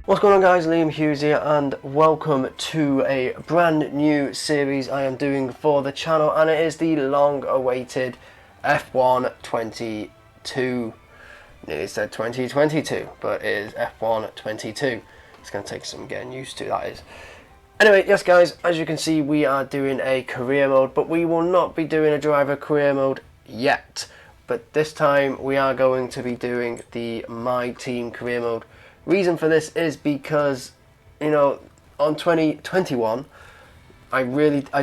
What's going on, guys? Liam Hughes here, and welcome to a brand new series I am doing for the channel, and it is the long awaited F1 22. Nearly said 2022, but it is F1 22. It's going to take some getting used to, that is. Anyway, yes guys, as you can see, we are doing a career mode, but we will not be doing a driver career mode yet. But this time we are going to be doing the My Team career mode. Reason for this is because, you know, on 2021 I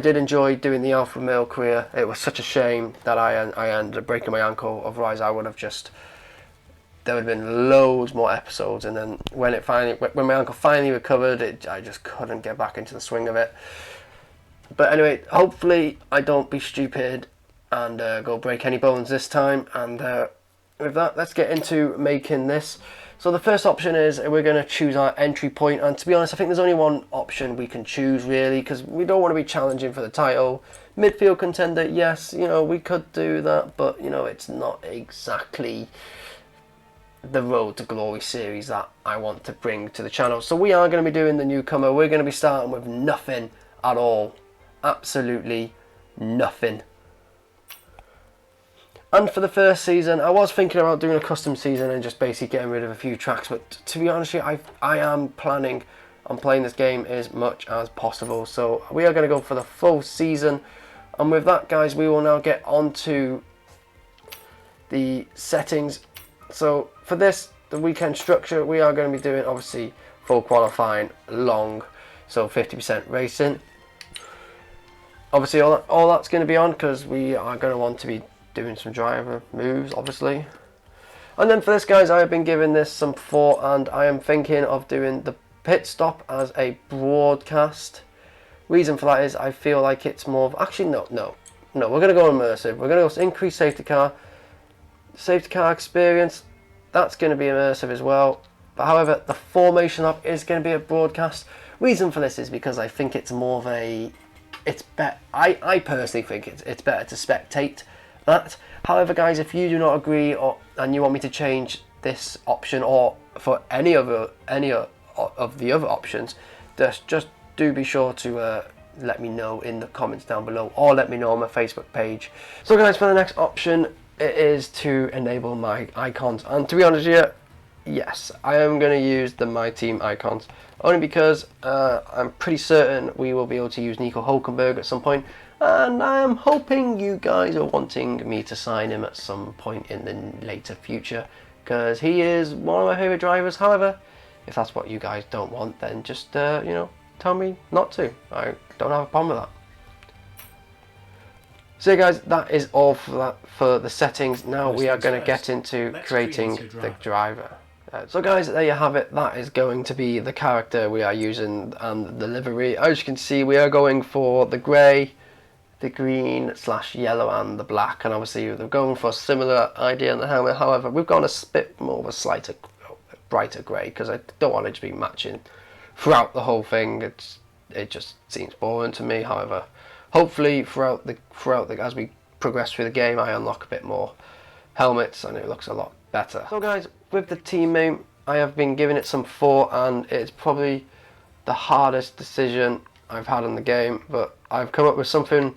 did enjoy doing the Alpha Male career. It was such a shame that I ended up breaking my ankle, otherwise I would have just, there would have been loads more episodes. And then when my ankle finally recovered, I just couldn't get back into the swing of it. But anyway, hopefully I don't be stupid and go break any bones this time. And with that, let's get into making this. So the first option is we're going to choose our entry point, and to be honest I think there's only one option we can choose really, because we don't want to be challenging for the title. Midfield contender, yes, you know, we could do that, but you know, it's not exactly the Road to Glory series that I want to bring to the channel. So we are going to be doing the newcomer. We're going to be starting with nothing at all, absolutely nothing. And for the first season, I was thinking about doing a custom season and just basically getting rid of a few tracks, but to be honest with you, I am planning on playing this game as much as possible. So we are going to go for the full season. And with that, guys, we will now get on to the settings. So for this, the weekend structure, we are going to be doing obviously full qualifying, long, so 50% racing. Obviously all that's going to be on because we are going to want to be doing some driver moves, obviously. And then for this, guys, I have been giving this some thought, and I am thinking of doing the pit stop as a broadcast. Reason for that is I feel like it's more of, actually no, we're going to go immersive. We're going to go increase safety car experience. That's going to be immersive as well. But however, the formation up is going to be a broadcast. Reason for this is because I think it's more of a, I personally think it's better to spectate that. However, guys, if you do not agree and you want me to change this option, or for any of the other options, just do be sure to let me know in the comments down below, or let me know on my Facebook page. So guys, for the next option, it is to enable my icons, and to be honest with you, yes, I am going to use the My Team icons, only because I'm pretty certain we will be able to use Nico Hulkenberg at some point. And I am hoping you guys are wanting me to sign him at some point in the later future, because he is one of my favourite drivers. However, if that's what you guys don't want, then just you know, tell me not to. I don't have a problem with that. So guys, that is all for the settings. Now we are going to get into creating the driver. So guys, there you have it. That is going to be the character we are using and the livery. As you can see, we are going for the grey, the green / yellow and the black, and obviously they're going for a similar idea in the helmet. However, we've gone a bit more of a slighter brighter grey, because I don't want it to be matching throughout the whole thing. It just seems boring to me. However, hopefully throughout the as we progress through the game, I unlock a bit more helmets and it looks a lot better. So guys, with the team name, I have been giving it some thought, and it's probably the hardest decision I've had in the game, but I've come up with something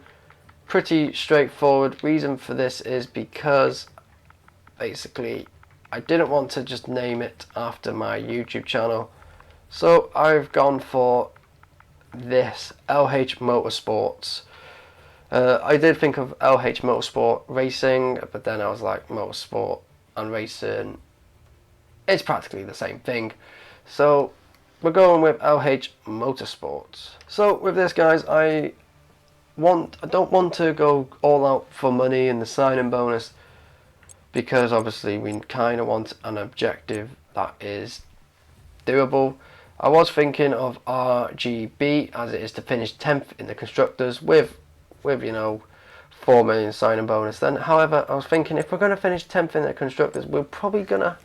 pretty straightforward. Reason for this is because basically I didn't want to just name it after my YouTube channel, so I've gone for this LH Motorsports. I did think of LH Motorsport Racing, but then I was like, motorsport and racing, it's practically the same thing, so we're going with LH Motorsports. So with this, guys, I don't want to go all out for money in the signing bonus, because obviously we kind of want an objective that is doable. I was thinking of RGB, as it is to finish 10th in the constructors with you know, 4 million signing bonus. Then however, I was thinking if we're going to finish 10th in the constructors, we're probably going to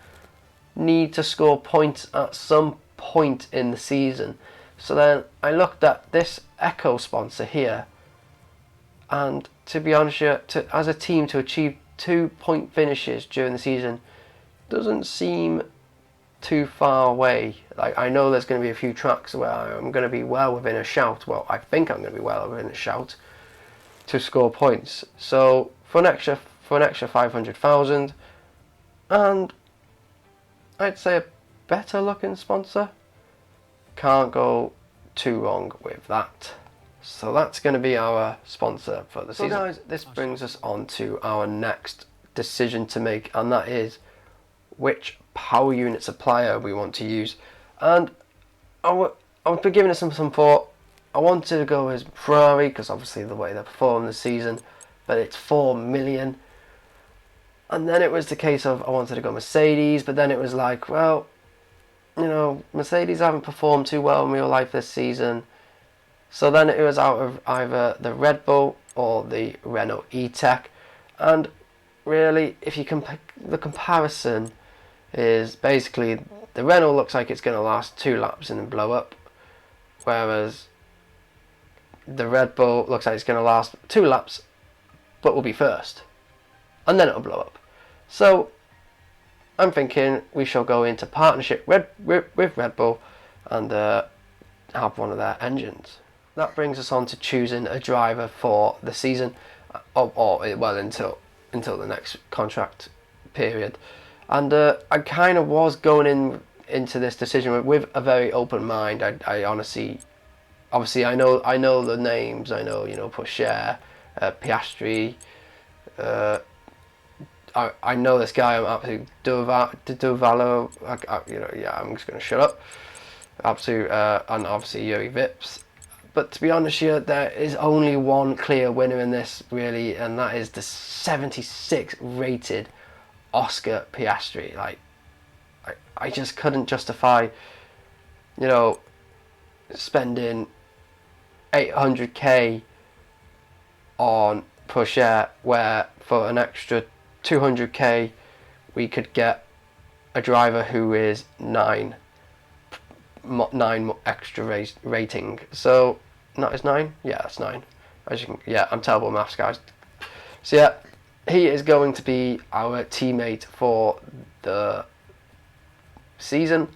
need to score points at some point in the season. So then I looked at this Echo sponsor here, and to be honest, as a team to achieve 2-point finishes during the season doesn't seem too far away. Like, I know there's going to be a few tracks where I'm going to be well within a shout. Well, I think I'm going to be well within a shout to score points. So for an extra 500,000, and I'd say a better looking sponsor, can't go too wrong with that. So that's going to be our sponsor for the season. So guys, this brings us on to our next decision to make, and that is which power unit supplier we want to use. And I've been giving it some thought. I wanted to go as Ferrari because obviously the way they performed this season, but it's 4 million. And then it was the case of I wanted to go Mercedes, but then it was like, well, you know, Mercedes haven't performed too well in real life this season. So then it was out of either the Red Bull or the Renault E-Tech. And really, if you the comparison is basically the Renault looks like it's going to last 2 laps and then blow up, whereas the Red Bull looks like it's going to last 2 laps but will be first, and then it'll blow up. So I'm thinking we shall go into partnership with Red Bull and have one of their engines. That brings us on to choosing a driver for the season, or well, until the next contract period. And I kind of was going into this decision with a very open mind. I honestly, obviously, I know the names. I know, you know, Porsche, Piastri. I know this guy. I'm absolutely Duvalo. You know, yeah, I'm just gonna shut up. Absolute, and obviously Yuri Vips. But to be honest here, there is only one clear winner in this, really, and that is the 76 rated Oscar Piastri. Like, I just couldn't justify, you know, spending 800k on Porsche, where for an extra 200k we could get a driver who is 9 extra rating. So that is 9. Yeah, that's 9. As you can, yeah, I'm terrible at maths, guys. So yeah, he is going to be our teammate for the season.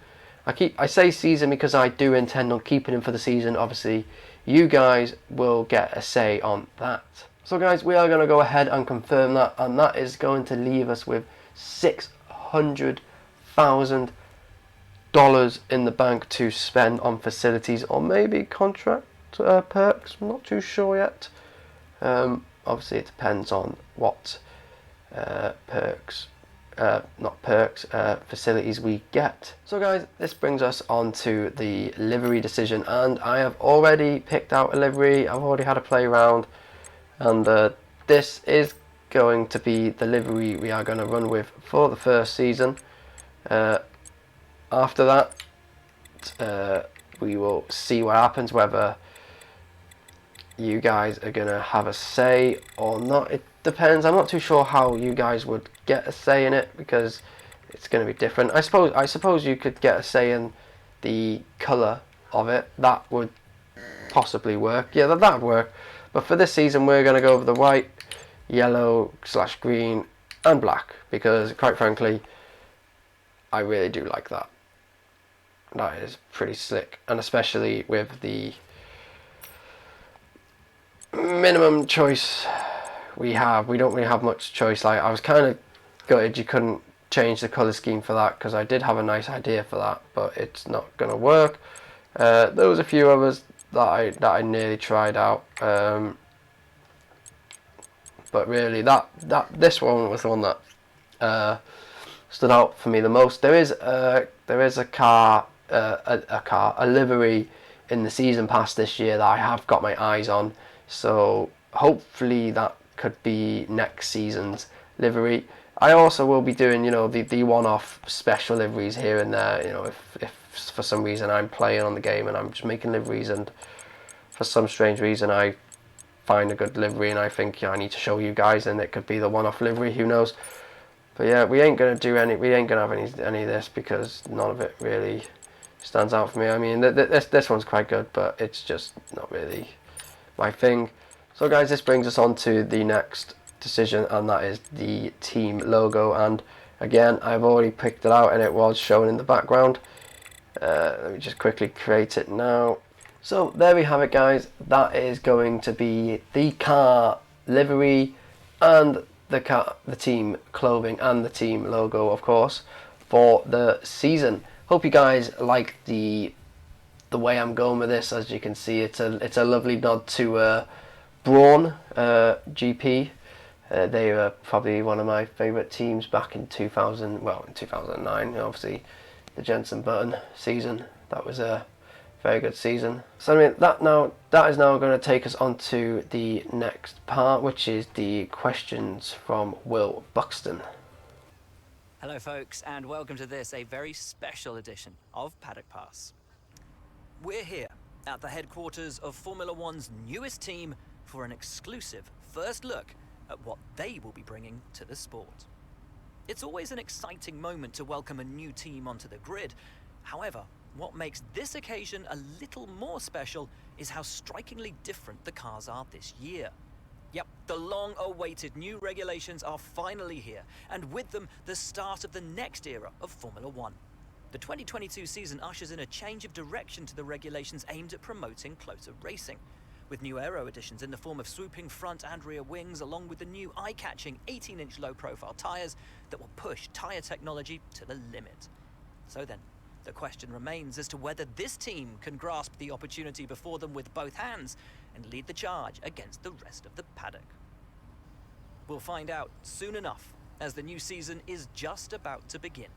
I say season because I do intend on keeping him for the season. Obviously, you guys will get a say on that. So guys, we are going to go ahead and confirm that, and that is going to leave us with $600,000 in the bank to spend on facilities or maybe contract perks. I'm not too sure yet. Obviously, it depends on what facilities we get. So guys, this brings us on to the livery decision, and I have already picked out a livery. I've already had a play around, and this is going to be the livery we are going to run with for the first season. After that, we will see what happens, whether you guys are going to have a say or not. It depends. I'm not too sure how you guys would get a say in it, because it's going to be different. I suppose you could get a say in the colour of it. That would possibly work. Yeah, that would work. But for this season, we're going to go over the white, yellow / green and black, because quite frankly, I really do like that. That is pretty slick, and especially with the minimum choice we have. We don't really have much choice. Like, I was kind of gutted you couldn't change the colour scheme for that, because I did have a nice idea for that, but it's not going to work. There was a few others that I nearly tried out, but really this one was the one that stood out for me the most. There is a livery in the season pass this year that I have got my eyes on, so hopefully that could be next season's livery. I also will be doing, you know, the one-off special liveries here and there. You know, if for some reason I'm playing on the game and I'm just making liveries, and for some strange reason I find a good livery and I think, yeah, I need to show you guys, and it could be the one-off livery. Who knows? But yeah, we ain't gonna have any of this, because none of it really stands out for me. I mean, this one's quite good, but it's just not really my thing. So guys, this brings us on to the next decision, and that is the team logo. And again, I've already picked it out and it was shown in the background. Let me just quickly create it now. So there we have it, guys. That is going to be the car livery and the team clothing and the team logo, of course, for the season. Hope you guys like the way I'm going with this. As you can see, it's a lovely nod to Brawn GP. They were probably one of my favourite teams back in 2009. Obviously, the Jensen Button season. That was a very good season. So I mean, that is now going to take us on to the next part, which is the questions from Will Buxton. Hello folks, and welcome to this, a very special edition of Paddock Pass. We're here at the headquarters of Formula One's newest team for an exclusive first look at what they will be bringing to the sport. It's always an exciting moment to welcome a new team onto the grid. However, what makes this occasion a little more special is how strikingly different the cars are this year. Yep, the long-awaited new regulations are finally here, and with them, the start of the next era of Formula One. The 2022 season ushers in a change of direction to the regulations aimed at promoting closer racing, with new aero additions in the form of swooping front and rear wings, along with the new eye-catching 18-inch low-profile tyres that will push tyre technology to the limit. So then, the question remains as to whether this team can grasp the opportunity before them with both hands and lead the charge against the rest of the paddock. We'll find out soon enough, as the new season is just about to begin.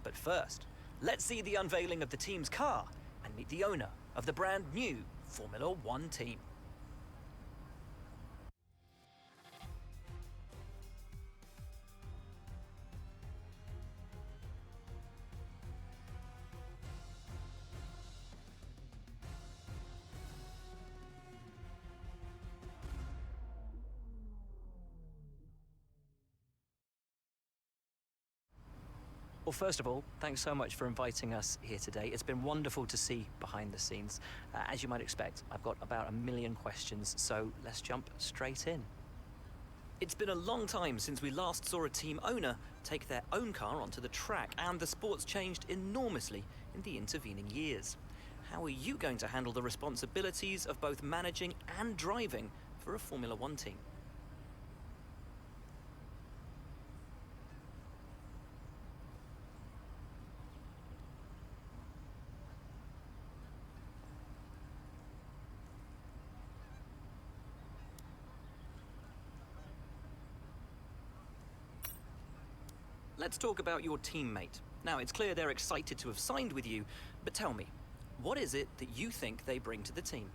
But first, let's see the unveiling of the team's car and meet the owner of the brand new Formula One team. Well, first of all, thanks so much for inviting us here today. It's been wonderful to see behind the scenes. As you might expect, I've got about 1 million questions, so let's jump straight in. It's been a long time since we last saw a team owner take their own car onto the track, and the sport's changed enormously in the intervening years. How are you going to handle the responsibilities of both managing and driving for a Formula One team? Let's talk about your teammate. Now, it's clear they're excited to have signed with you, but tell me, what is it that you think they bring to the team?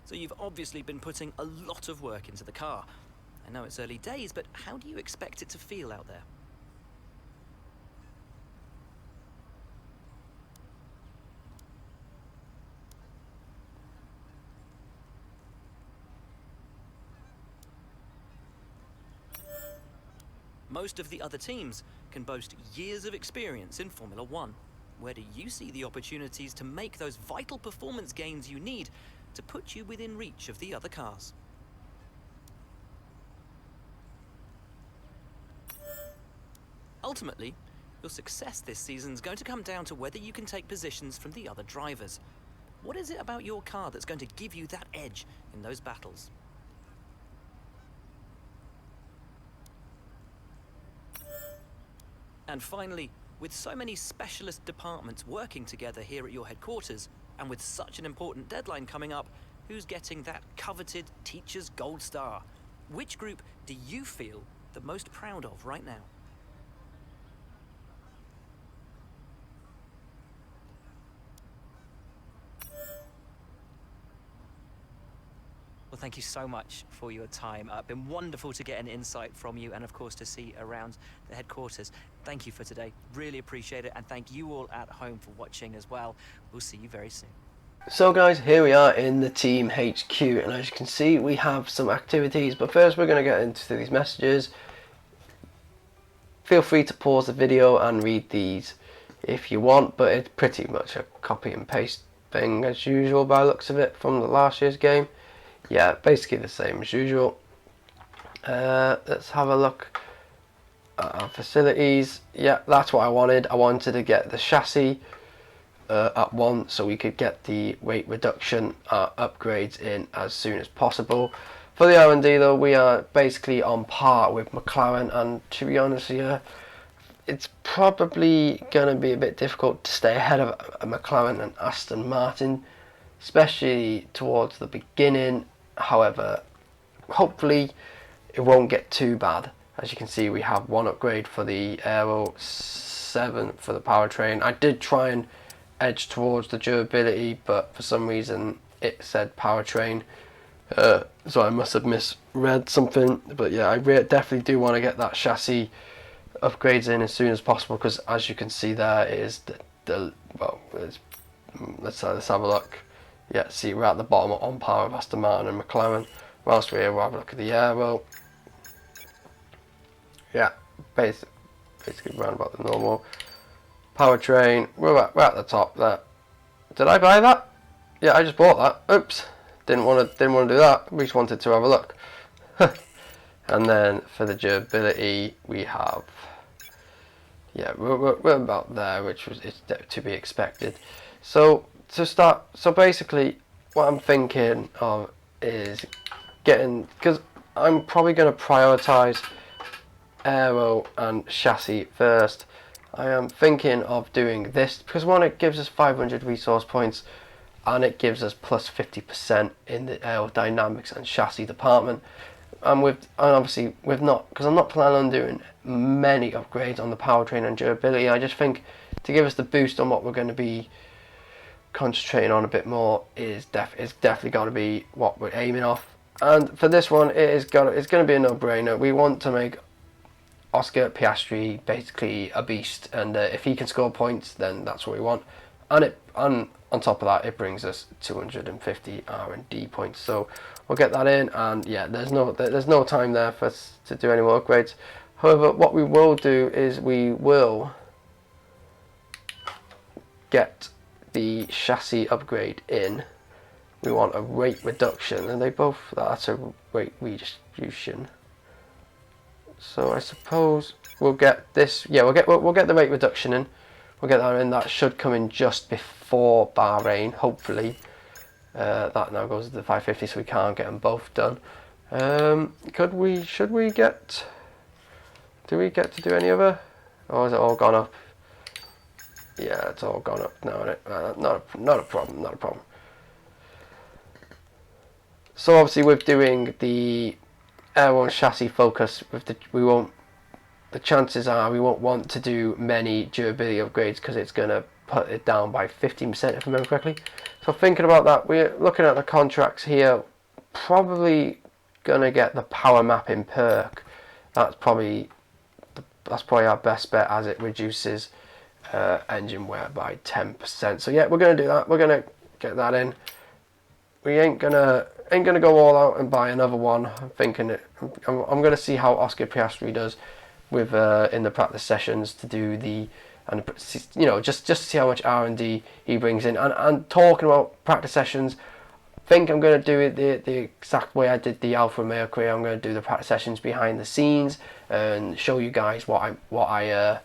So you've obviously been putting a lot of work into the car. I know it's early days, but how do you expect it to feel out there? Most of the other teams can boast years of experience in Formula One. Where do you see the opportunities to make those vital performance gains you need to put you within reach of the other cars? Ultimately, your success this season is going to come down to whether you can take positions from the other drivers. What is it about your car that's going to give you that edge in those battles? And finally, with so many specialist departments working together here at your headquarters, and with such an important deadline coming up, who's getting that coveted Teacher's Gold Star? Which group do you feel the most proud of right now? Well, thank you so much for your time. It's been wonderful to get an insight from you and, of course, to see around the headquarters. Thank you for today. Really appreciate it. And thank you all at home for watching as well. We'll see you very soon. So guys, here we are in the team HQ, and as you can see we have some activities, but first we're going to get into these messages. Feel free to pause the video and read these if you want, but it's pretty much a copy and paste thing as usual by the looks of it from the last year's game. Yeah, basically the same as usual. Let's have a look at our facilities. Yeah, that's what I wanted. I wanted to get the chassis up one so we could get the weight reduction upgrades in as soon as possible. For the R&D though, we are basically on par with McLaren, and to be honest here, it's probably going to be a bit difficult to stay ahead of McLaren and Aston Martin, especially towards the beginning. However, hopefully it won't get too bad. As you can see, we have one upgrade for the Aero 7 for the powertrain. I did try and edge towards the durability, but for some reason it said powertrain, so I must have misread something. But yeah, I definitely do want to get that chassis upgrades in as soon as possible, because as you can see there is let's have a look. Yeah, see, we're at the bottom on par with Aston Martin and McLaren. Whilst we're here, we'll have a look at the Aero. Yeah, basically around about the normal. Powertrain, we're at the top there. Did I buy that? Yeah, I just bought that. Oops, didn't want to do that. We just wanted to have a look. And then for the durability, we have, yeah, we're about there, which is to be expected. So to start, so basically, what I'm thinking of is getting, because I'm probably going to prioritize aero and chassis first. I am thinking of doing this because one, it gives us 500 resource points, and it gives us plus 50% in the aerodynamics and chassis department. And obviously with not, because I'm not planning on doing many upgrades on the powertrain and durability. I just think to give us the boost on what we're going to be concentrating on a bit more is definitely got to be what we're aiming off. And for this one, it's going to be a no-brainer. We want to make Oscar Piastri basically a beast, and if he can score points, then that's what we want. And on top of that, it brings us 250 R&D points, so we'll get that in. And yeah, there's no time there for us to do any more upgrades. However, what we will do is we will get the chassis upgrade in. We want a weight reduction, and that's a weight redistribution. So I suppose we'll get this. Yeah, we'll get the weight reduction in. We'll get that in. That should come in just before Bahrain, hopefully. That now goes to the 550, so we can't get them both done. Should we get? Do we get to do any other? Or is it all gone up? Yeah, it's all gone up now, isn't it? Not a problem. Not a problem. So obviously, with doing the aero and chassis focus, the chances are we won't want to do many durability upgrades because it's going to put it down by 15% if I remember correctly. So thinking about that, we're looking at the contracts here, probably going to get the power mapping perk. That's probably our best bet, as it reduces engine wear by 10%. So yeah, we're going to do that. We're going to get that in. We ain't gonna go all out and buy another one. I'm thinking I'm gonna see how Oscar Piastri does with in the practice sessions to do just to see how much R&D he brings in. And talking about practice sessions, I think I'm gonna do it the exact way I did the Alfa Romeo career. I'm gonna do the practice sessions behind the scenes and show you guys what I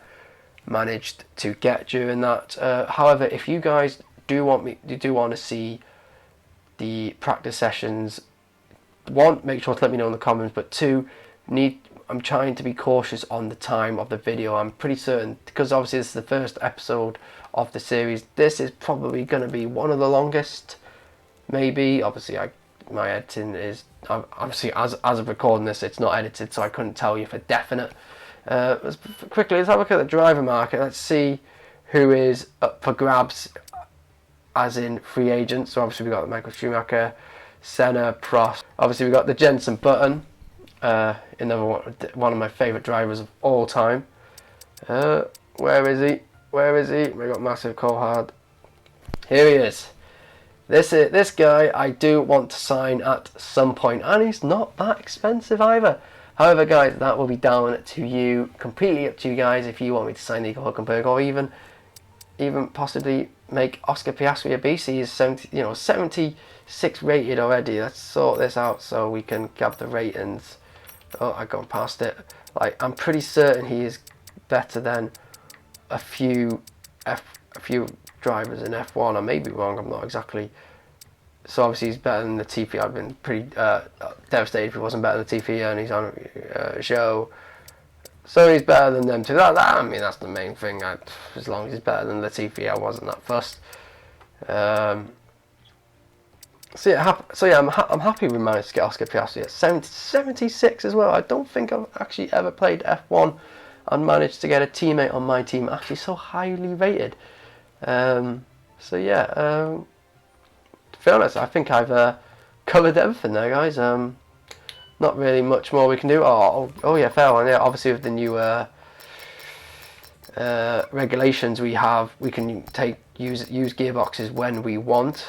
managed to get during that. However, if you guys do want to see the practice sessions, one, make sure to let me know in the comments, but two, I'm trying to be cautious on the time of the video. I'm pretty certain, because obviously this is the first episode of the series, this is probably going to be one of the longest, maybe. Obviously my editing is, obviously as of recording this, it's not edited, so I couldn't tell you for definite. Let's have a look at the driver market. Let's see who is up for grabs as in free agents. So obviously we got Michael Schumacher, Senna, Prost. Obviously we got the Jenson Button, another one of my favourite drivers of all time. Where is he? We got Massive Coulthard. Here he is. This guy I do want to sign at some point, and he's not that expensive either. However, guys, that will be down to you, completely up to you guys, if you want me to sign Nico Hulkenberg, or even possibly make Oscar Piastri a beast. He is 76 rated already. Let's sort this out so we can grab the ratings. Oh, I've gone past it. Like, I'm pretty certain he is better than a few drivers in F1. I may be wrong. I'm not exactly. So obviously he's better than the TP. I've been pretty devastated if he wasn't better than the TP, and he's on a show. So he's better than them too. I mean, that's the main thing. As long as he's better than the TP, I wasn't that fussed. So yeah, I'm happy we managed to get Oscar Piastri at 76 as well. I don't think I've actually ever played F1 and managed to get a teammate on my team actually so highly rated. So yeah, to be honest, I think I've covered everything there, guys. Not really much more we can do. Oh yeah, fair one. Yeah, obviously with the new regulations we have, we can use gearboxes when we want.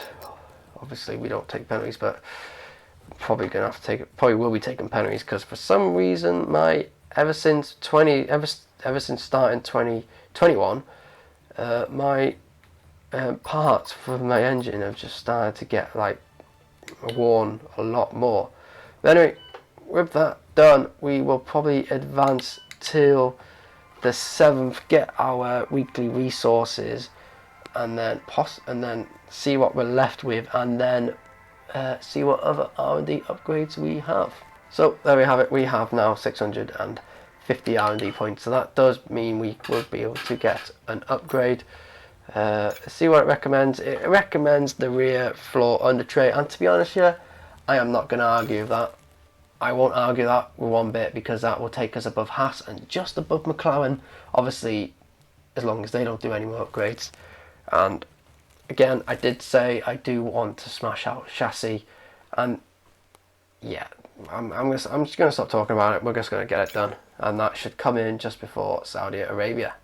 Obviously we don't take penalties, but probably gonna have to will be taking penalties, because for some reason ever since starting 2021, my parts for my engine have just started to get like worn a lot more. But anyway, with that done, we will probably advance till the 7th, get our weekly resources, and then see what we're left with, and then see what other R&D upgrades we have. So there we have it. We have now 650 R&D points, so that does mean we will be able to get an upgrade. See what it recommends. It recommends the rear floor under tray, and to be honest here, I am not going to argue that. I won't argue that one bit, because that will take us above Haas and just above McLaren, obviously, as long as they don't do any more upgrades. And again, I did say I do want to smash out chassis, and yeah, I'm just going to stop talking about it. We're just going to get it done, and that should come in just before Saudi Arabia.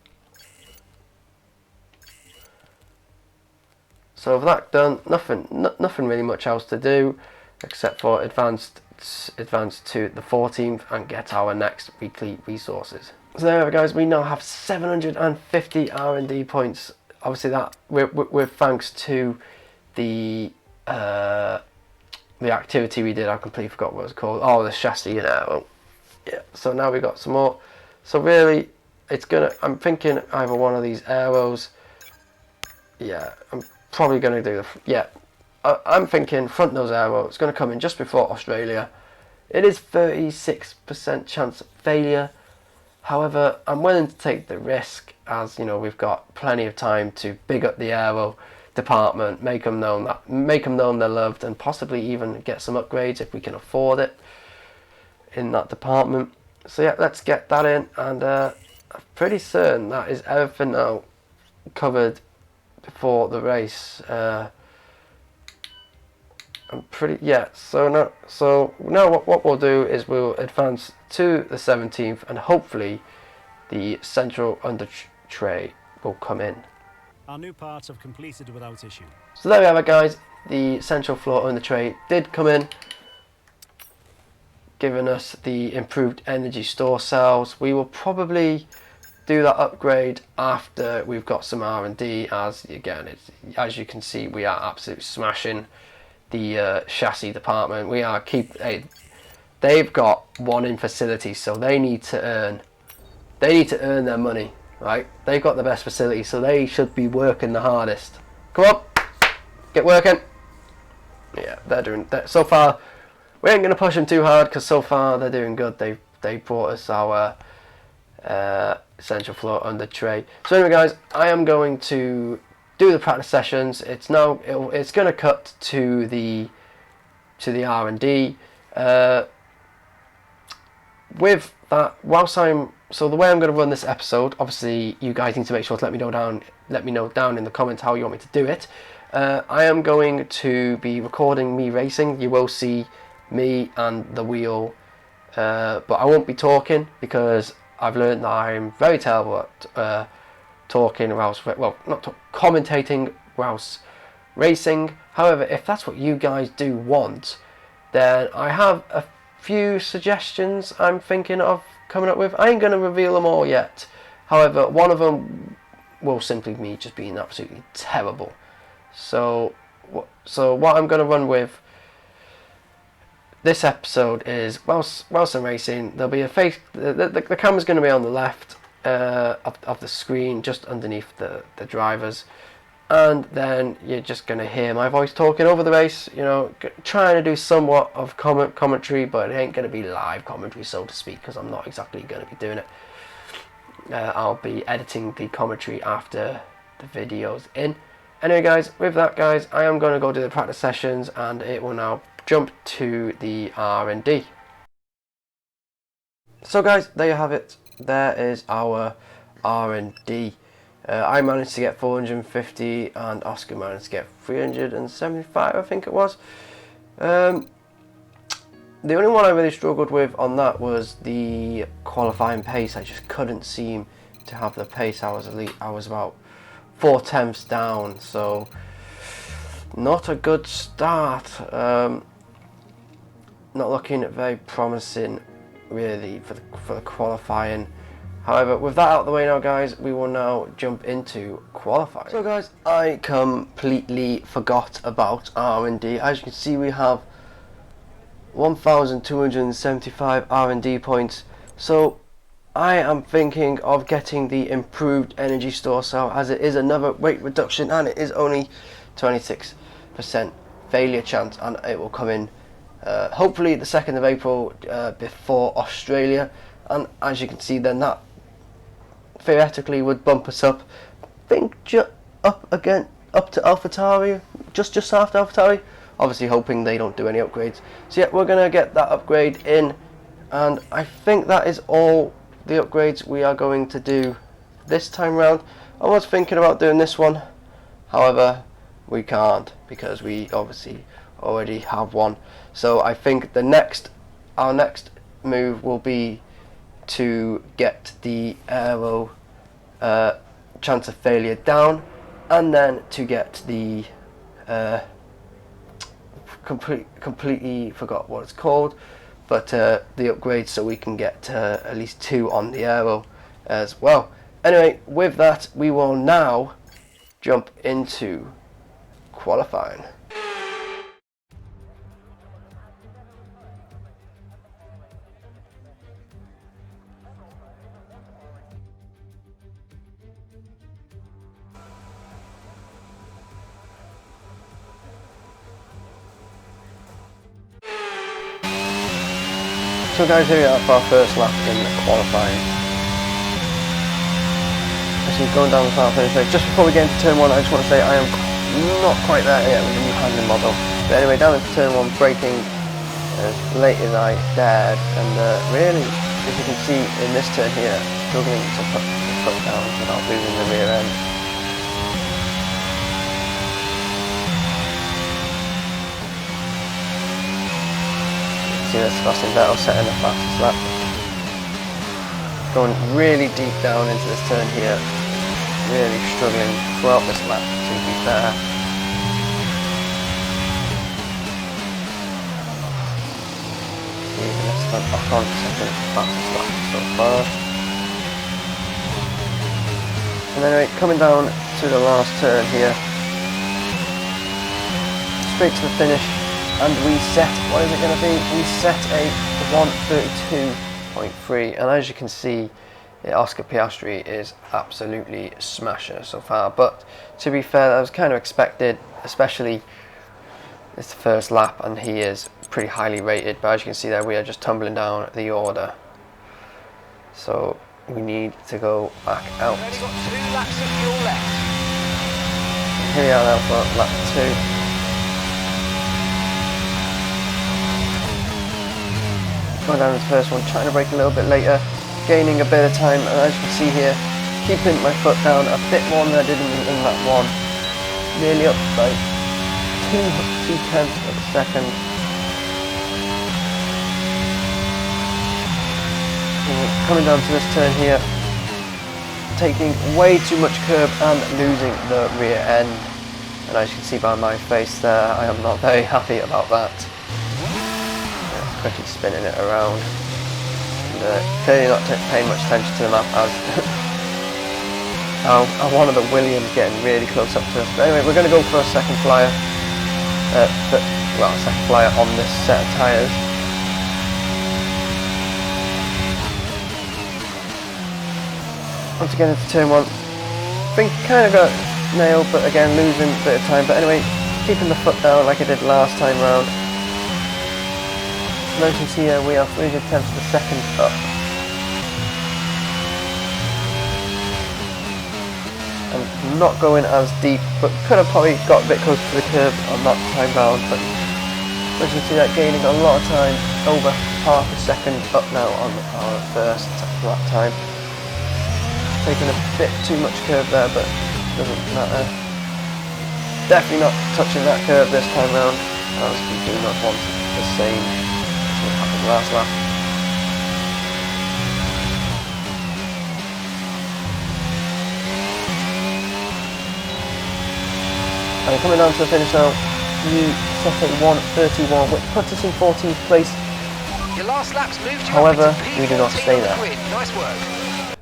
So with that done, nothing really much else to do except for advance to the 14th and get our next weekly resources. So there we go, guys. We now have 750 R&D points. Obviously, that we're thanks to the activity we did. I completely forgot what it was called. Oh, the chassis, well, yeah. So now we got some more. So really, I'm thinking either one of these aeros. Yeah, I'm probably gonna do I'm thinking front nose aero. It's going to come in just before Australia. It is 36% chance of failure. However, I'm willing to take the risk, as we've got plenty of time to big up the aero department, make them known they're loved, and possibly even get some upgrades if we can afford it in that department. So yeah, let's get that in, and I'm pretty certain that is everything now covered before the race. So now what we'll do is we'll advance to the 17th, and hopefully the central under tray will come in. Our new parts have completed without issue. So there we have it, guys. The central floor under tray did come in, giving us the improved energy store cells. We will probably do that upgrade after we've got some R&D, as again, as you can see, we are absolutely smashing the chassis department. They've got one in facility, so they need to earn their money, right? They've got the best facility, so they should be working the hardest. Come on, get working. Yeah, they're doing that so far. We ain't gonna push them too hard, because so far they're doing good. They brought us our central floor under tray. So anyway, guys, I am going to do the practice sessions. It's going to cut to the R&D. With that, so the way I'm going to run this episode, obviously you guys need to make sure to let me know down in the comments how you want me to do it. I am going to be recording me racing. You will see me and the wheel, but I won't be talking, because I've learned that I'm very terrible at talking whilst, commentating whilst racing. However, if that's what you guys do want, then I have a few suggestions I'm thinking of coming up with. I ain't going to reveal them all yet. However, one of them will simply me just being absolutely terrible. So what I'm going to run with this episode is whilst I'm racing, there'll be a face. The camera's going to be on the left of the screen, just underneath the drivers, and then you're just going to hear my voice talking over the race, you know, trying to do somewhat of commentary, but it ain't going to be live commentary, so to speak, because I'm not exactly going to be doing it. I'll be editing the commentary after the video's in. Anyway guys, with that guys, I am going to go do the practice sessions, and it will now jump to the R&D. So guys, there you have it. There is our R&D. I managed to get 450 and Oscar managed to get 375, I think it was. The only one I really struggled with on that was the qualifying pace. I just couldn't seem to have the pace. I was about 4 tenths down, so not a good start. Not looking very promising really for the qualifying. However, with that out of the way now guys, we will now jump into qualifying. So guys, I completely forgot about R&D. As you can see, we have 1,275 R&D points. So I am thinking of getting the improved energy store cell, as it is another weight reduction and it is only 26% failure chance, and it will come in hopefully the 2nd of April before Australia. And as you can see, then that theoretically would bump us up, I think up to AlphaTauri, just after AlphaTauri, obviously hoping they don't do any upgrades. So yeah, we're gonna get that upgrade in, and I think that is all the upgrades we are going to do this time round. I was thinking about doing this one, however we can't because we obviously already have one. So I think our next move will be to get the aero chance of failure down, and then to get the completely forgot what it's called, but the upgrade, so we can get at least 2 on the aero as well. Anyway, with that, we will now jump into qualifying. So guys, here we are for our first lap in qualifying. As we're going down the start finish straight. Just before we get into turn 1, I just want to say I am not quite there yet with the new handling model. But anyway, down into turn 1, braking as late as I dared, and really, as you can see in this turn here, struggling to put the foot down without losing the rear end. See the Sebastian Vettel setting the fastest lap. Going really deep down into this turn here. Really struggling throughout this lap, to be fair. See the next one back on second fastest lap so far. And then anyway, coming down to the last turn here. Straight to the finish. And we set, what is it going to be? We set a 1:32.3, and as you can see, Oscar Piastri is absolutely smasher so far. But to be fair, that was kind of expected, especially it's the first lap, and he is pretty highly rated. But as you can see there, we are just tumbling down the order. So we need to go back out. We've only got 2 laps of fuel left. Here we are now for lap 2. Going down to the first one, trying to brake a little bit later, gaining a bit of time, and as you can see here, keeping my foot down a bit more than I did in that one. Nearly up by 2 tenths of a second. And coming down to this turn here, taking way too much curb and losing the rear end. and as you can see by my face there, I am not very happy about that. Quickly spinning it around, and clearly not paying much attention to the map as one of the Williams getting really close up to us. But anyway, we're going to go for a second flyer, second flyer on this set of tyres. Once again into turn 1, think kind of got nailed, but again losing a bit of time. But anyway, keeping the foot down like I did last time round. As you can see here, we are 3 attempts for the second up. And not going as deep, but could have probably got a bit closer to the curb on that time round. But as you can see, that gaining a lot of time, over half a second up now on our first lap time. Taking a bit too much curve there, but doesn't matter. Definitely not touching that curve this time round, as we do not want the same as what happened last lap. And coming down to the finish now, new set at 1:31, which puts us in 14th place. Your last lap's moved you. However, we do not stay there. Nice work.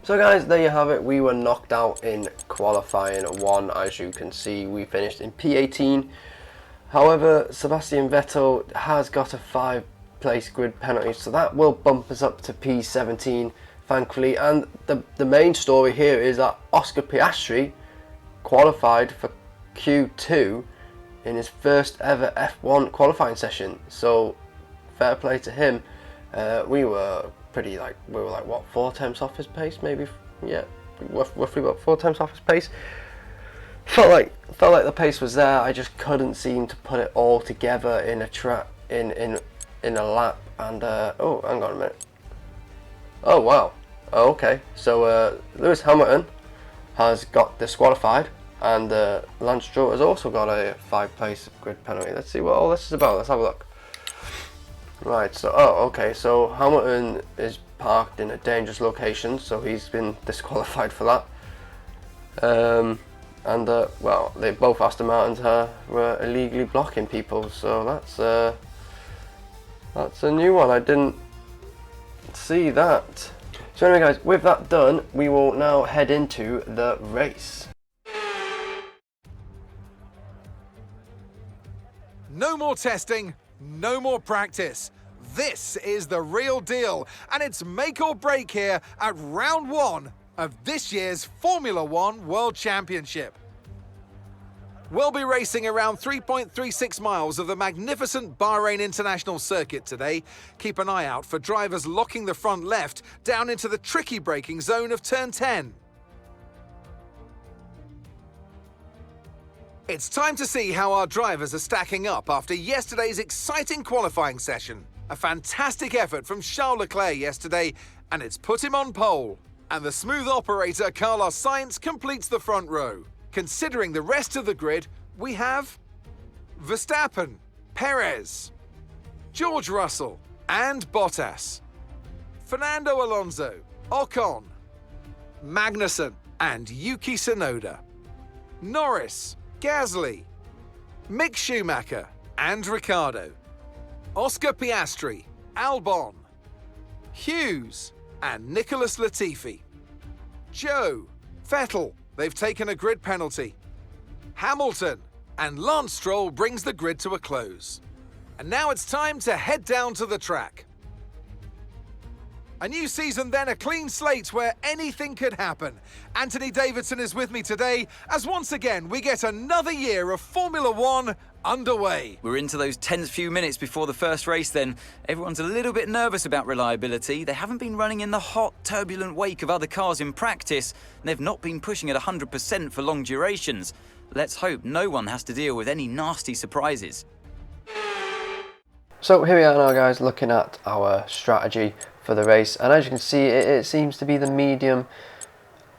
So guys, there you have it. We were knocked out in qualifying 1. As you can see, we finished in P18. However, Sebastian Vettel has got a 5-place grid penalty, so that will bump us up to P17, thankfully. And the main story here is that Oscar Piastri qualified for Q2 in his first ever F1 qualifying session. So fair play to him. We were what, 4 times off his pace, maybe? Yeah, roughly about 4 times off his pace. Felt like the pace was there. I just couldn't seem to put it all together in a lap. And oh, hang on a minute. Oh wow. Oh, okay. So Lewis Hamilton has got disqualified, and Lance Stroll has also got a 5-place grid penalty. Let's see what all this is about. Let's have a look. Right, so, okay, so Hamilton is parked in a dangerous location, so he's been disqualified for that. Well, they both Aston Martins were illegally blocking people, so that's a new one. I didn't see that. So anyway guys, with that done, we will now head into the race. No more testing, no more practice. This is the real deal, and it's make or break here at round 1 of this year's Formula 1 World Championship. We'll be racing around 3.36 miles of the magnificent Bahrain International Circuit today. Keep an eye out for drivers locking the front left down into the tricky braking zone of turn 10. It's time to see how our drivers are stacking up after yesterday's exciting qualifying session. A fantastic effort from Charles Leclerc yesterday, and it's put him on pole. And the smooth operator Carlos Sainz completes the front row. Considering the rest of the grid, we have Verstappen, Perez, George Russell, and Bottas, Fernando Alonso, Ocon, Magnussen, and Yuki Tsunoda, Norris, Gasly, Mick Schumacher, and Ricciardo, Oscar Piastri, Albon, Hughes, and Nicholas Latifi, Joe, Vettel, they've taken a grid penalty, Hamilton, and Lance Stroll brings the grid to a close. And now it's time to head down to the track. A new season then, a clean slate where anything could happen. Anthony Davidson is with me today as once again we get another year of Formula 1 underway. We're into those tense few minutes before the first race then. Everyone's a little bit nervous about reliability. They haven't been running in the hot, turbulent wake of other cars in practice, and they've not been pushing at 100% for long durations. Let's hope no one has to deal with any nasty surprises. So here we are now guys, looking at our strategy for the race, and as you can see it seems to be the medium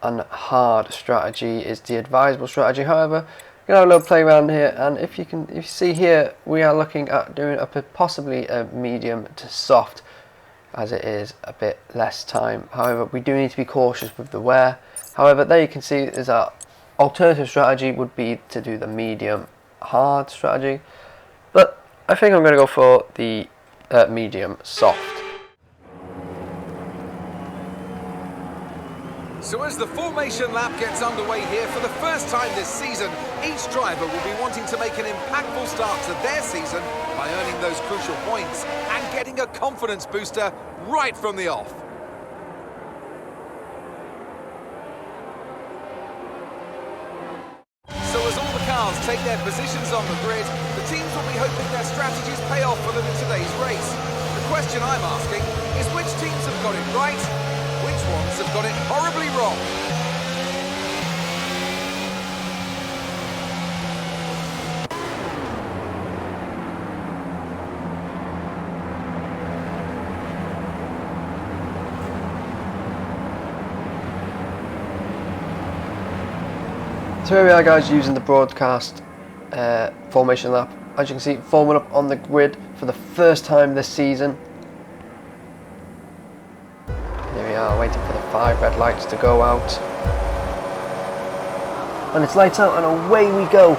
and hard strategy is the advisable strategy. However, we're going to have a little play around here, and if you see here, we are looking at doing possibly a medium to soft, as it is a bit less time. However, we do need to be cautious with the wear. However, there you can see is our alternative strategy would be to do the medium hard strategy, but I think I'm going to go for the medium soft. So as the formation lap gets underway here for the first time this season, each driver will be wanting to make an impactful start to their season by earning those crucial points and getting a confidence booster right from the off. So as all the cars take their positions on the grid, the teams will be hoping their strategies pay off for them in today's race. The question I'm asking is which teams have got it right, which ones have got it horribly wrong? So here we are, guys, using the broadcast formation lap. As you can see, forming up on the grid for the first time this season. Here we are, waiting for the 5 red lights to go out. And it's lights out and away we go.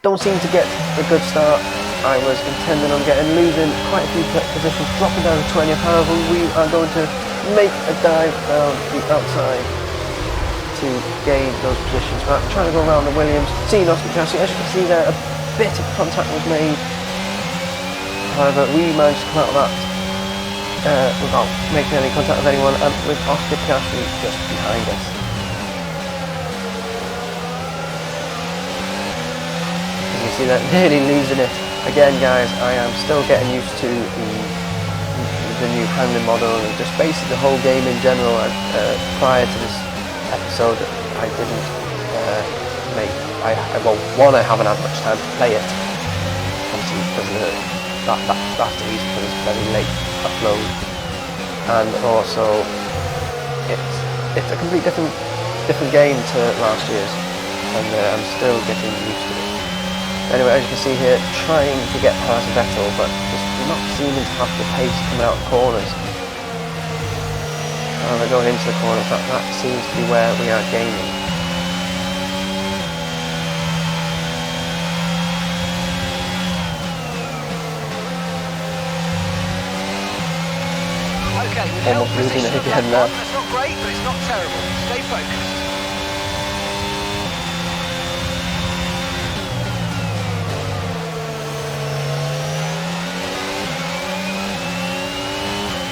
Don't seem to get a good start. I was intending on losing quite a few positions, dropping down to 20th. However, we are going to make a dive down the outside to gain those positions. Right, trying to go around the Williams, seeing Oscar Piastri. As you can see there, a bit of contact was made. However, we managed to come out of that without making any contact with anyone, and with Oscar Piastri just behind us. As you see that, nearly losing it. Again, guys, I am still getting used to the new handling model and just basically the whole game in general. Prior to this episode, I didn't well, I haven't had much time to play it, obviously because that's the reason for this very late upload, and also it's a completely different game to last year's, and I'm still getting used to it. Anyway, as you can see here, trying to get past Vettel, but just not seeming to have the pace coming out of corners. We're going into the corners, that seems to be where we are gaining. Okay, almost losing it again now. That's not great, but it's not terrible. Stay focused.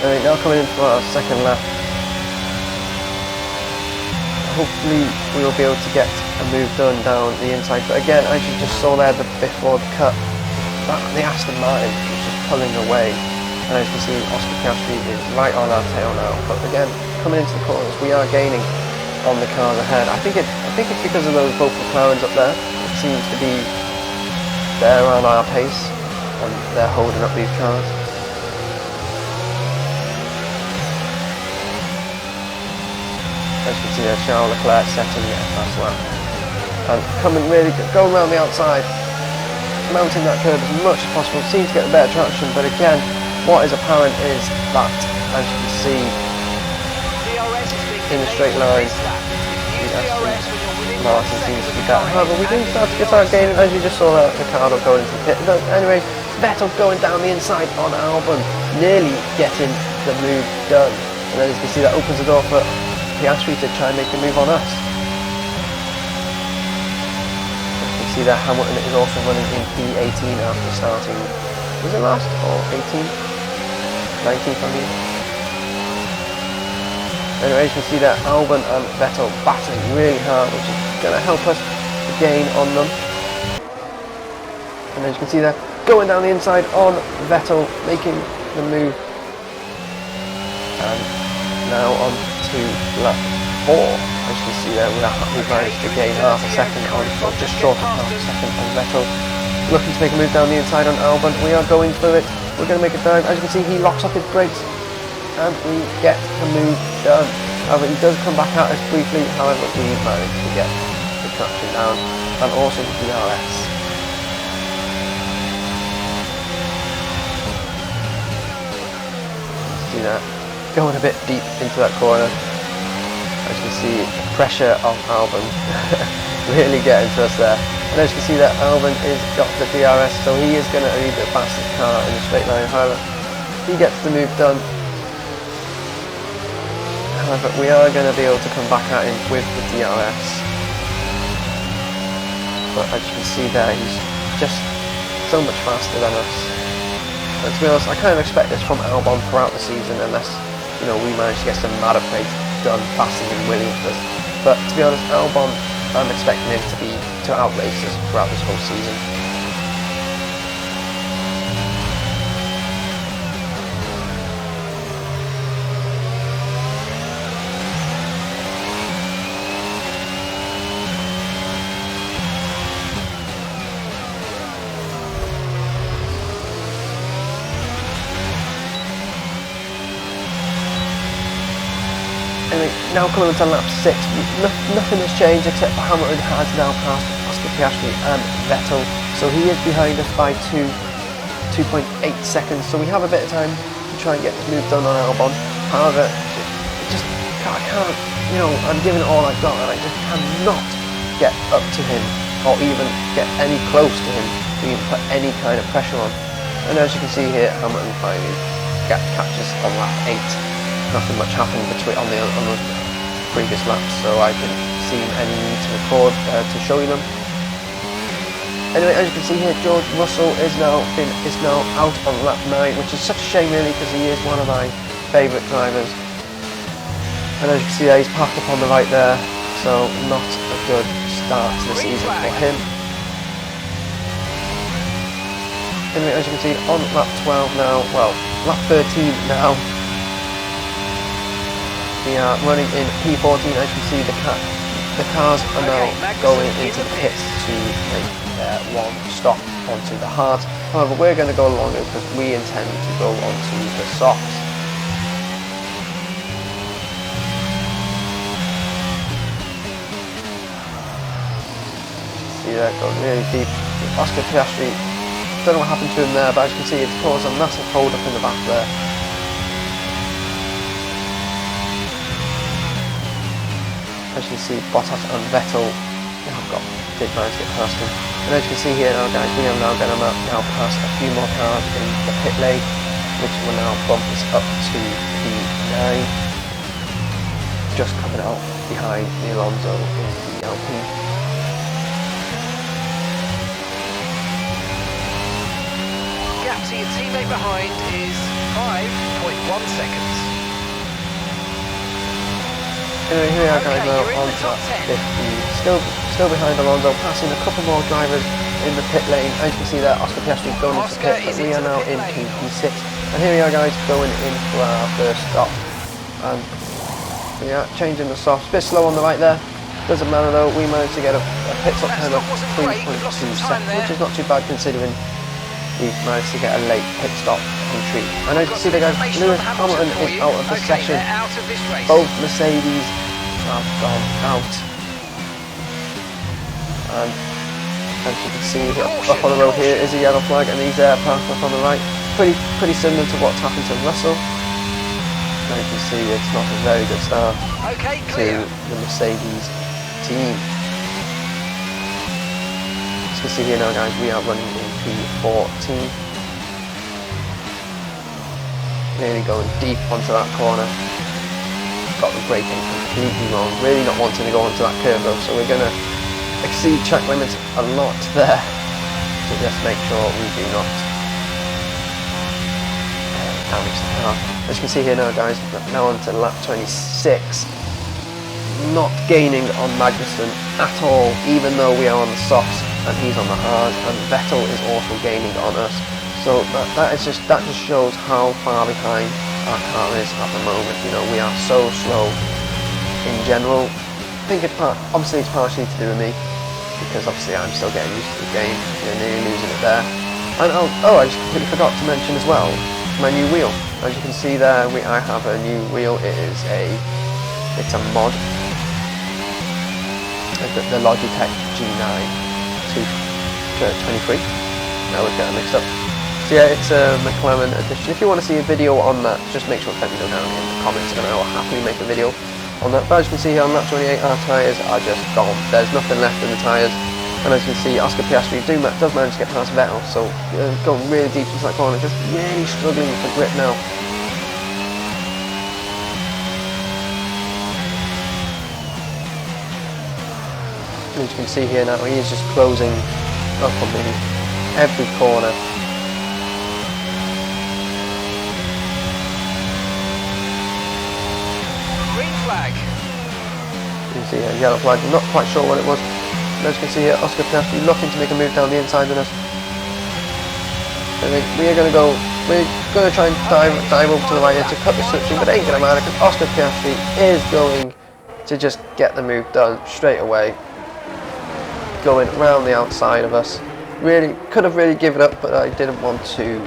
Alright, now coming in for our second lap. Hopefully we will be able to get a move done down the inside, but again, as you just saw there before the cut, the Aston Martin is just pulling away, and as you can see, Oscar Piastri is right on our tail now. But again, coming into the corners, we are gaining on the cars ahead. I think it's because of those both McLarens up there. It seems to be they're on our pace and they're holding up these cars. As you can see there, Charles Leclerc setting it fast lap. And coming really good, going around the outside, mounting that curve as much as possible, seems to get a better traction, but again, what is apparent is that, as you can see, in the straight line, the Aston Martin seems to be better. However, we do start to start gaining, as you just saw there, Ricardo going into the pit. But anyway, Vettel going down the inside on Albon, nearly getting the move done. And then as you can see, that opens the door for Piastri to try and make the move on us. You can see that Hamilton is also running in P18 after starting, was it last or 18th? 19th, I mean. Anyway, as you can see that Albon and Vettel battling really hard, which is going to help us to gain on them. And as you can see there, going down the inside on Vettel, making the move. And now on to lap 4. As you can see there, we managed to gain half a second on, or just short of half a second on Vettel. Looking to make a move down the inside on Albon. We are going through it. We're going to make a dive. As you can see, he locks up his brakes and we get the move done. However, he does come back at us briefly. However, we managed to get the traction down and also the DRS. See that? Going a bit deep into that corner. As you can see, the pressure of Albon really getting to us there. And as you can see that Albon is got the DRS, so he is going to be the fastest car in the straight line. However, he gets the move done. However, we are going to be able to come back at him with the DRS. But as you can see there, he's just so much faster than us. And to be honest, I kind of expect this from Albon throughout the season, unless, you know, we manage to get some mad upgrades done faster than Williams does. But to be honest, Albon, I'm expecting him to outrace us throughout this whole season. Anyway, now coming on to lap 6, nothing has changed except for Hamilton has now passed Oscar Piastri and Vettel, so he is behind us by 2.8 seconds, so we have a bit of time to try and get this move done on Albon. However, I can't, you know, I'm giving it all I've got and I just cannot get up to him or even get any close to him to even put any kind of pressure on. And as you can see here, Hamilton finally catches on lap 8. Nothing much happened on the previous laps, so I didn't see any need to record to show you them. Anyway, as you can see here, George Russell is now out on lap 9, which is such a shame really, because he is one of my favourite drivers. And as you can see there, he's parked up on the right there, so not a good start to the season for him. Anyway, as you can see, on lap 12 now, well, lap 13 now, we are running in P14. As you can see, the cars are now going into the pits to make their one stop onto the hards. However, we're going to go longer because we intend to go onto the softs. See that going really deep. Oscar Piastri, don't know what happened to him there, but as you can see, it's caused a massive hold up in the back there. As you can see, Bottas and Vettel did manage to get past him. And as you can see here now, guys, we are now going to now pass a few more cars in the pit lane, which will now bump us up to P9, just coming out behind the Alonso in the Alpine. Gap to your teammate behind is 5.1 seconds. Anyway, here we are, guys, now on to 15. Still behind Alonso, passing a couple more drivers in the pit lane. As you can see there, Oscar Piastri going into the pit, but we are now in P6. And here we are, guys, going in for our first stop. And we are changing the softs. A bit slow on the right there. Doesn't matter though, we managed to get a pit stop time of 3.2 seconds, which is not too bad considering we managed to get a late pit stop entry. And as you can see there, guys, Lewis Hamilton is out of the session. Both Mercedes have gone out. And as you can see here, up on the road here is a yellow flag, and he's parked up on the right. Pretty similar to what's happened to Russell. And as you can see, it's not a very good start to the Mercedes team. As you can see here now, guys, we are running in P14. Really going deep onto that corner. Got the braking completely wrong. Really not wanting to go onto that curve though, so we're going to exceed track limits a lot there to just make sure we do not damage the car. As you can see here now, guys, now on to lap 26. Not gaining on Magnussen at all, even though we are on the softs and he's on the hards, and Vettel is also gaining on us. So that just shows how far behind our car is at the moment. You know, we are so slow in general. I think obviously it's partially to do with me, because obviously I'm still getting used to the game. You're nearly losing it there. And I just completely forgot to mention as well my new wheel. As you can see there, I have a new wheel. It's a mod. The Logitech G9 223. I always get it mixed up. So yeah, it's a McLaren edition. If you want to see a video on that, just make sure to let me know down in the comments, and I will happily make a video. on that. But as you can see here on that 28, our tyres are just gone. There's nothing left in the tyres. And as you can see, Oscar Piastri does manage to get past Vettel, so going really deep into that corner, just really struggling with the grip now. And as you can see here now, he is just closing up on me every corner. Green flag. You can see here, yellow flag, I'm not quite sure what it was. As you can see here, Oscar Piastri looking to make a move down the inside on us. I think we're going to try and dive over to the right here to cut the switching, but it ain't going to matter because Oscar Piastri is going to just get the move done straight away. Going around the outside of us. Really, could have really given up, but I didn't want to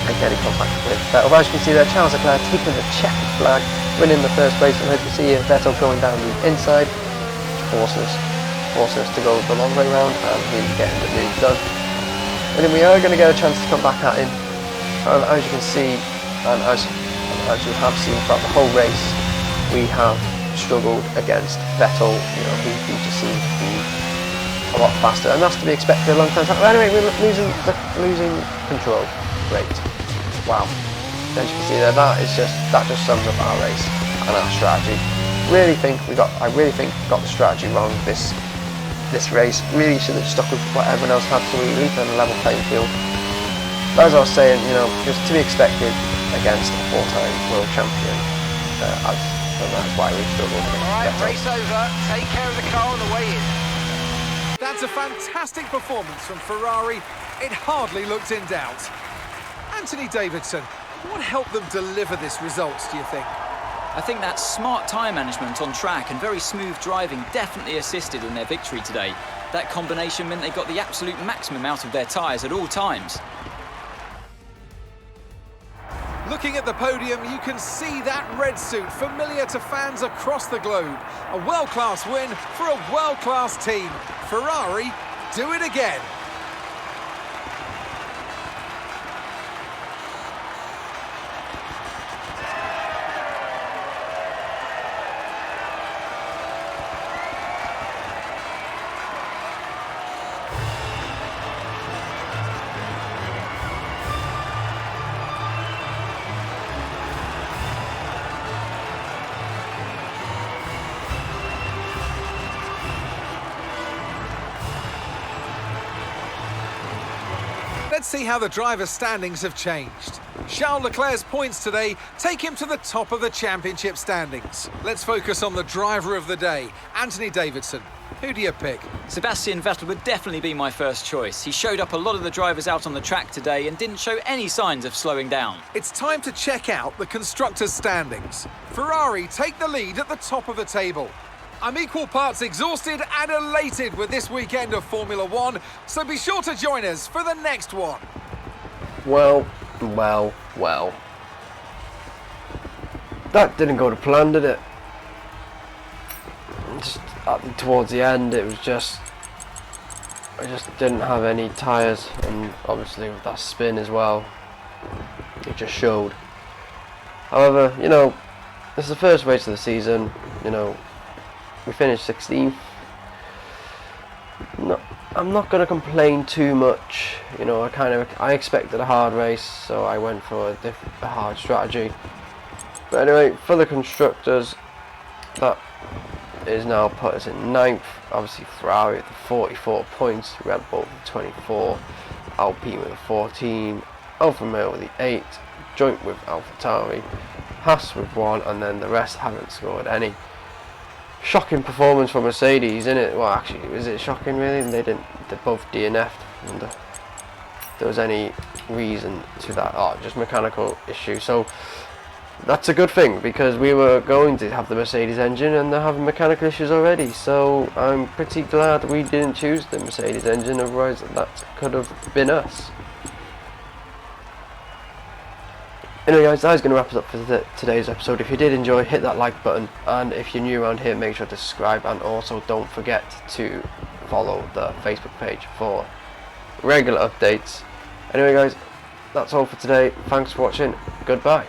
make any contact with Vettel. As you can see there, Charles Leclerc taking the checkered flag, winning the first race, and as you can see here, Vettel going down the inside. Forcing us to go the long way round and him getting the move done. And then we are going to get a chance to come back at him. And as you can see, and as you have seen throughout the whole race, we have struggled against Vettel. You know, he just seems to be a lot faster, and that's to be expected a long time. But anyway, we're losing control. Great. Wow. As you can see there, that just sums up our race and our strategy. I really think we got the strategy wrong this race. Really should have stuck with what everyone else had, so we leave on a level playing field. But as I was saying, you know, it was to be expected against a four-time world champion, and that's why we struggled. Alright, race over. Take care of the car on the way in. That's a fantastic performance from Ferrari. It hardly looked in doubt. Anthony Davidson, what helped them deliver this result, do you think? I think that smart tyre management on track and very smooth driving definitely assisted in their victory today. That combination meant they got the absolute maximum out of their tyres at all times. Looking at the podium, you can see that red suit familiar to fans across the globe. A world-class win for a world-class team. Ferrari, do it again. Let's see how the driver's standings have changed. Charles Leclerc's points today take him to the top of the championship standings. Let's focus on the driver of the day, Anthony Davidson. Who do you pick? Sebastian Vettel would definitely be my first choice. He showed up a lot of the drivers out on the track today and didn't show any signs of slowing down. It's time to check out the constructors' standings. Ferrari take the lead at the top of the table. I'm equal parts exhausted and elated with this weekend of Formula One, so be sure to join us for the next one. Well. That didn't go to plan, did it? Just towards the end, it was just... I just didn't have any tyres, and obviously with that spin as well, it just showed. However, you know, this is the first race of the season, you know, we finished 16th. I'm not going to complain too much. You know, I expected a hard race, so I went for a hard strategy. But anyway, for the constructors, that is now put us in 9th. Obviously Ferrari with the 44 points, Red Bull with 24, Alpine with the 14, Alfa Romeo with the 8, joint with AlphaTauri, Haas with 1, and then the rest haven't scored any. Shocking performance from Mercedes, isn't it? Well, actually, is it shocking really? They both DNF'd. I wonder if there was any reason to that. Oh, just mechanical issue. So that's a good thing, because we were going to have the Mercedes engine and they're having mechanical issues already. So I'm pretty glad we didn't choose the Mercedes engine, otherwise that could have been us. Anyway guys, that is going to wrap us up for today's episode. If you did enjoy, hit that like button, and if you're new around here, make sure to subscribe, and also don't forget to follow the Facebook page for regular updates. Anyway guys, that's all for today. Thanks for watching. Goodbye.